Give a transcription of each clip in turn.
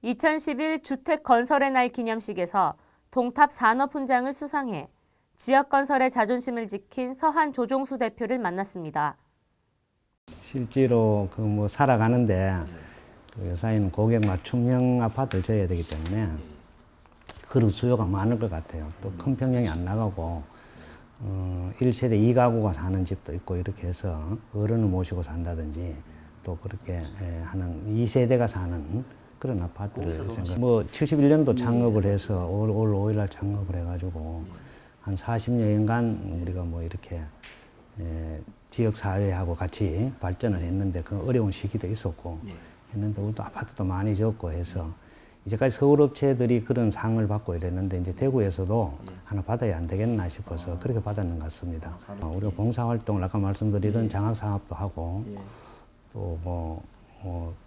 2011 주택 건설의 날 기념식에서 동탑 산업훈장을 수상해 지역건설의 자존심을 지킨 서한 조종수 대표를 만났습니다. 실제로 살아가는데 요사이는 고객 맞춤형 아파트를 지어야 되기 때문에 그런 수요가 많을 것 같아요. 또 큰 평형이 안 나가고 1세대 2가구가 사는 집도 있고 이렇게 해서 어른을 모시고 산다든지 또 그렇게 하는 2세대가 사는 그런 아파트를 생각. 71년도 창업을 해서 올 5일 날 창업을 해가지고 한 40여년간 우리가 이렇게 지역 사회하고 같이 발전을 했는데 그 어려운 시기도 있었고 했는데 우리도 아파트도 많이 지었고 해서 이제까지 서울 업체들이 그런 상을 받고 이랬는데 이제 대구에서도 하나 받아야 안 되겠나 싶어서 그렇게 받았는 것 같습니다. 우리가 봉사활동을 아까 말씀드리던 장학사업도 하고 또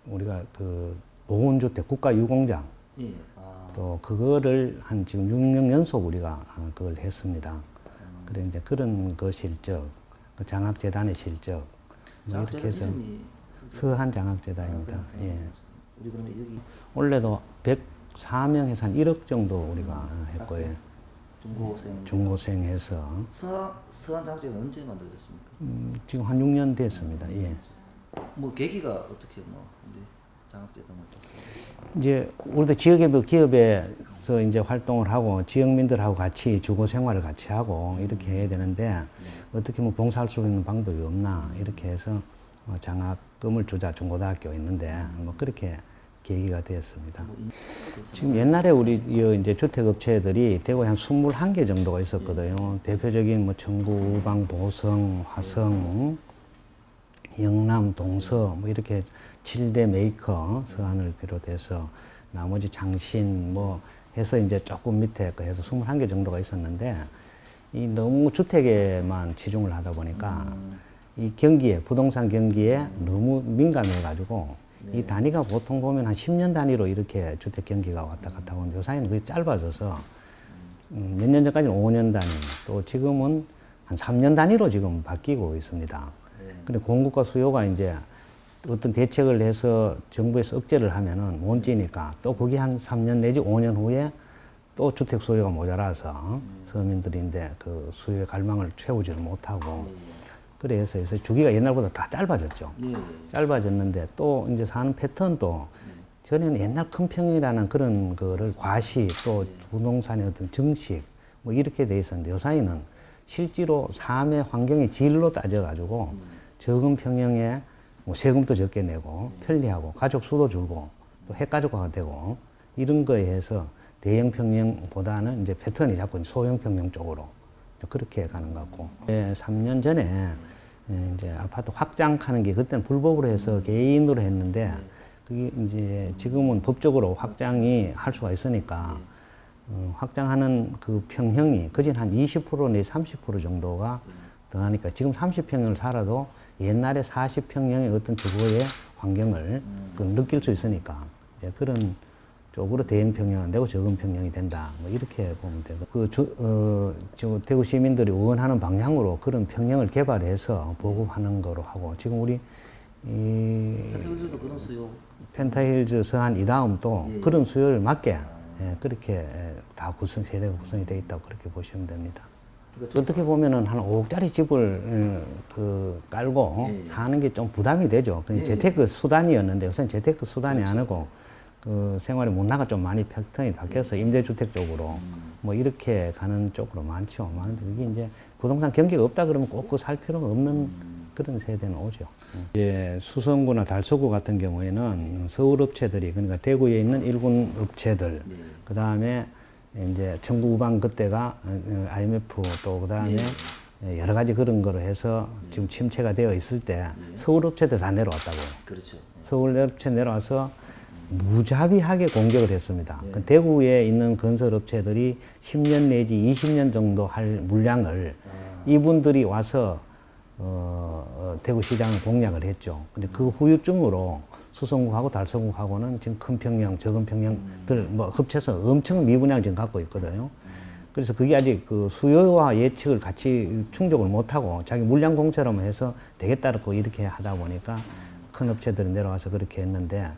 우리가 그 보훈주택 국가유공장 또 그거를 한 지금 6년 연속 우리가 그걸 했습니다. 그래 이제 그런 그 실적, 그 장학재단의 실적 이렇게 해서 서한 장학재단입니다. 예. 우리 그러면 여기 원래도 104명에서 한 1억 정도 우리가 했고요. 중고생해서 서한 장학재단 언제 만들어졌습니까? 지금 한 6년 됐습니다. 예. 계기가 어떻게 우리 장학재단을 이제 우리도 기업에서 이제 활동을 하고 지역민들하고 같이 주거 생활을 같이 하고 이렇게 해야 되는데 어떻게 봉사할 수 있는 방법이 없나 이렇게 해서 장학금을 주자 중고등학교에 있는데 그렇게 계기가 되었습니다. 지금 옛날에 우리 이제 주택업체들이 대구에 한 21개 정도가 있었거든요. 대표적인 청구, 우방, 보성, 화성, 영남, 동서 이렇게 7대 메이커 서한을 비롯해서 나머지 장신 해서 이제 조금 밑에 해서 21개 정도가 있었는데 이 너무 주택에만 치중을 하다 보니까 이 경기에 부동산 경기에 너무 민감해 가지고 이 단위가 보통 보면 한 10년 단위로 이렇게 주택 경기가 왔다 갔다 하는데 요사이는 그게 짧아져서 몇 년 전까지는 5년 단위 또 지금은 한 3년 단위로 지금 바뀌고 있습니다. 근데 공급과 수요가 이제 어떤 대책을 해서 정부에서 억제를 하면은 못 지니까 또 거기 한 3년 내지 5년 후에 또 주택 수요가 모자라서 서민들인데 그 수요의 갈망을 채우지를 못하고 그래서 주기가 옛날보다 다 짧아졌죠. 짧아졌는데 또 이제 사는 패턴도 전에는 옛날 큰 평이라는 그런 거를 과시 또 부동산의 어떤 정식 이렇게 돼 있었는데 요사이는 실제로 삶의 환경의 질로 따져가지고 적은 평형에 세금도 적게 내고 편리하고 가족 수도 줄고 또 핵가족화가 되고 이런 거에 해서 대형 평형보다는 이제 패턴이 자꾸 소형 평형 쪽으로 그렇게 가는 것 같고 3년 전에 이제 아파트 확장하는 게 그때는 불법으로 해서 개인으로 했는데 그게 이제 지금은 법적으로 확장이 할 수가 있으니까 확장하는 그 평형이 그전 한 20% 내지 30% 정도가 더 하니까 지금 30평형을 살아도 옛날에 40평형의 어떤 주거의 환경을 느낄 수 있으니까 이제 그런 쪽으로 대형 평형은 안 되고 적은 평형이 된다. 이렇게 보면 되고 대구 시민들이 원하는 방향으로 그런 평형을 개발해서 보급하는 거로 하고 지금 우리 펜타힐즈도 그런 수요. 펜타힐즈 서한 이 다음도 그런 수요를 맞게 그렇게 다 세대가 구성이 되어 있다고 그렇게 보시면 됩니다. 어떻게 보면은 한 5억짜리 집을 깔고 사는 게 좀 부담이 되죠. 재테크 수단이었는데 요새는 재테크 수단이 아니고 그 생활의 문화가 좀 많이 패턴이 바뀌어서 임대주택 쪽으로 이렇게 가는 쪽으로 많죠. 많은데 이게 이제 부동산 경기가 없다 그러면 꼭 그 살 필요가 없는 그런 세대는 오죠. 이제 수성구나 달서구 같은 경우에는 서울 업체들이 그러니까 대구에 있는 일군 업체들 그 다음에 이제 청구 우방 그때가 IMF 또 그다음에 여러 가지 그런 거로 해서 지금 침체가 되어 있을 때 서울 업체들 다 내려왔다고요. 그렇죠. 서울 업체 내려와서 무자비하게 공격을 했습니다. 대구에 있는 건설 업체들이 10년 내지 20년 정도 할 물량을 이분들이 와서 대구 시장을 공략을 했죠. 근데 그 후유증으로 수성구하고 달서구하고는 지금 큰 평형, 적은 평형들 합쳐서 엄청 미분양 지금 갖고 있거든요. 그래서 그게 아직 그 수요와 예측을 같이 충족을 못하고 자기 물량 공처럼 해서 되겠다고 이렇게 하다 보니까 큰 업체들이 내려와서 그렇게 했는데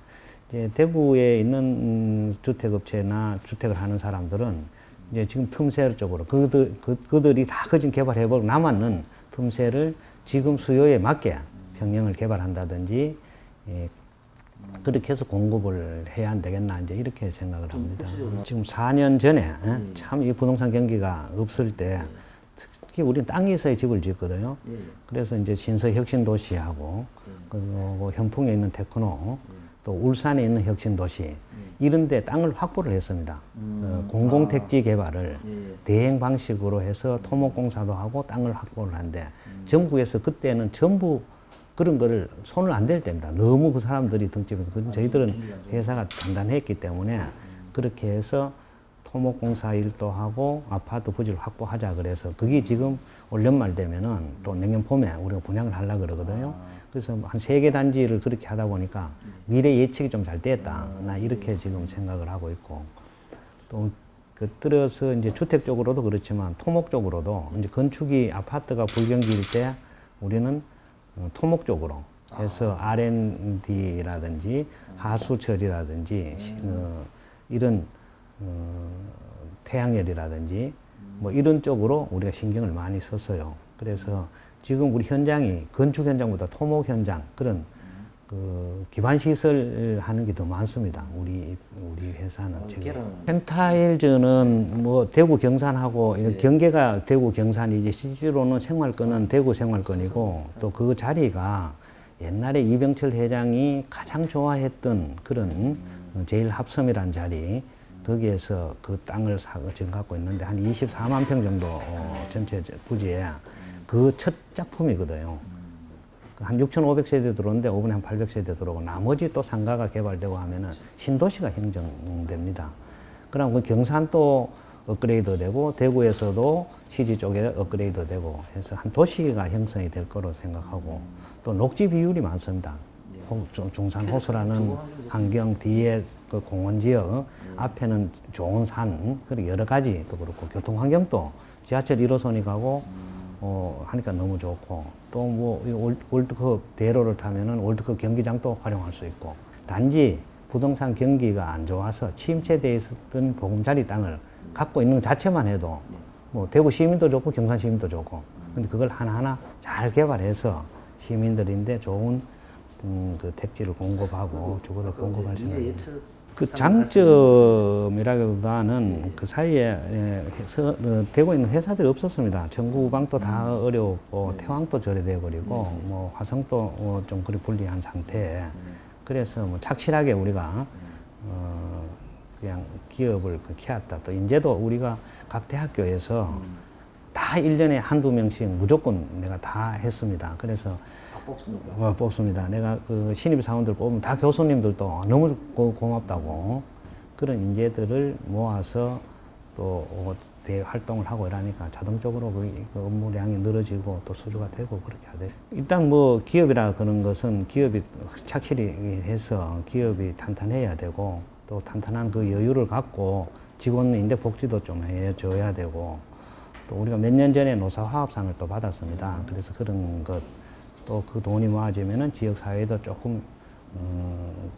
이제 대구에 있는 주택업체나 주택을 하는 사람들은 이제 지금 틈새 쪽으로 그들이 다 거진 개발해보고 남았는 틈새를 지금 수요에 맞게 평형을 개발한다든지 그렇게 해서 공급을 해야 안 되겠나 이제 이렇게 생각을 합니다. 지금 4년 전에 참 이 부동산 경기가 없을 때 특히 우리는 땅이 있어야 집을 짓거든요. 예, 예. 그래서 이제 신서 혁신도시하고 그리고 현풍에 있는 테크노 또 울산에 있는 혁신도시 이런 데 땅을 확보를 했습니다. 공공택지 개발을 예, 예. 대행 방식으로 해서 토목공사도 하고 땅을 확보를 한데 정부에서 그때는 전부 그런 거를 손을 안 댈 때입니다. 너무 그 사람들이 등집에서 저희들은 회사가 단단했기 때문에 그렇게 해서 토목공사 일도 하고 아파트 부지를 확보하자 그래서 그게 지금 올 연말 되면은 또 내년 봄에 우리가 분양을 하려고 그러거든요. 그래서 한 3개 단지를 그렇게 하다 보니까 미래 예측이 좀 잘 됐다. 나 이렇게 지금 생각을 하고 있고 또 곁들여서 이제 주택 쪽으로도 그렇지만 토목 쪽으로도 이제 건축이 아파트가 불경기일 때 우리는 토목 쪽으로 해서 R&D라든지 하수 처리라든지 이런 태양열이라든지 뭐 이런 쪽으로 우리가 신경을 많이 썼어요. 그래서 지금 우리 현장이 건축 현장보다 토목 현장 그런 그 기반 시설 하는 게 더 많습니다. 우리 회사는 지금 펜타일즈는 뭐 대구 경산하고 경계가 대구 경산이지 실제로는 생활권은 대구 생활권이고 또 그 자리가 옛날에 이병철 회장이 가장 좋아했던 그런 제일합섬이라는 자리 거기에서 그 땅을 지금 갖고 있는데 한 24만 평 정도 전체 부지에 그 첫 작품이거든요. 한 6,500세대 들어오는데 5분에 한 800세대 들어오고 나머지 또 상가가 개발되고 하면은 신도시가 형성됩니다. 그럼 그 경산도 업그레이드 되고 대구에서도 시지 쪽에 업그레이드 되고 해서 한 도시가 형성이 될 거로 생각하고 또 녹지 비율이 많습니다. 중산 호수라는 환경 뒤에 그 공원 지역 앞에는 좋은 산 그리고 여러 가지 또 그렇고 교통 환경도 지하철 1호선이 가고 하니까 너무 좋고 또 뭐 월드컵 대로를 타면은 월드컵 경기장도 활용할 수 있고 단지 부동산 경기가 안 좋아서 침체돼 있었던 보금자리 땅을 갖고 있는 것 자체만 해도 뭐 대구 시민도 좋고 경산 시민도 좋고 근데 그걸 하나하나 잘 개발해서 시민들인데 좋은 그 택지를 공급하고 주거를 공급할 생각입니다. 그 장점이라기보다는 그 사이에 되고 있는 회사들이 없었습니다. 전구방도 다 어려웠고 태왕도 절여돼 버리고 뭐 화성도 좀 그리 불리한 상태에 그래서 뭐 착실하게 우리가 그냥 기업을 키웠다. 또 인제도 우리가 각 대학교에서 다 1년에 한두 명씩 무조건 내가 다 했습니다. 그래서 뽑습니다. 내가 그 신입 사원들 뽑으면 다 교수님들도 너무 고맙다고 그런 인재들을 모아서 또 대회 활동을 하고 이러니까 자동적으로 그 업무량이 늘어지고 또 수주가 되고 그렇게 하대. 일단 뭐 기업이라 그런 것은 기업이 착실히 해서 기업이 탄탄해야 되고 또 탄탄한 그 여유를 갖고 직원 인대 복지도 좀 해줘야 되고 또 우리가 몇 년 전에 노사화합상을 또 받았습니다. 그래서 그런 것 또 그 돈이 모아지면은 지역 사회도 조금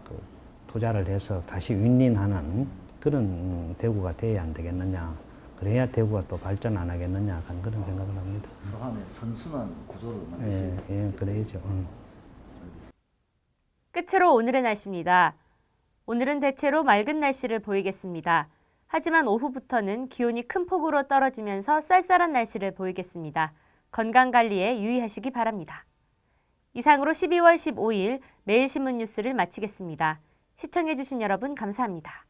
그 투자를 해서 다시 윈윈하는 그런 대구가 돼야 안 되겠느냐. 그래야 대구가 또 발전 안 하겠느냐 하는 그런 생각을 합니다. 서한에 선순환 구조를 만드십니다. 예, 그래야죠. 끝으로 오늘의 날씨입니다. 오늘은 대체로 맑은 날씨를 보이겠습니다. 하지만 오후부터는 기온이 큰 폭으로 떨어지면서 쌀쌀한 날씨를 보이겠습니다. 건강관리에 유의하시기 바랍니다. 이상으로 12월 15일 매일신문 뉴스를 마치겠습니다. 시청해주신 여러분 감사합니다.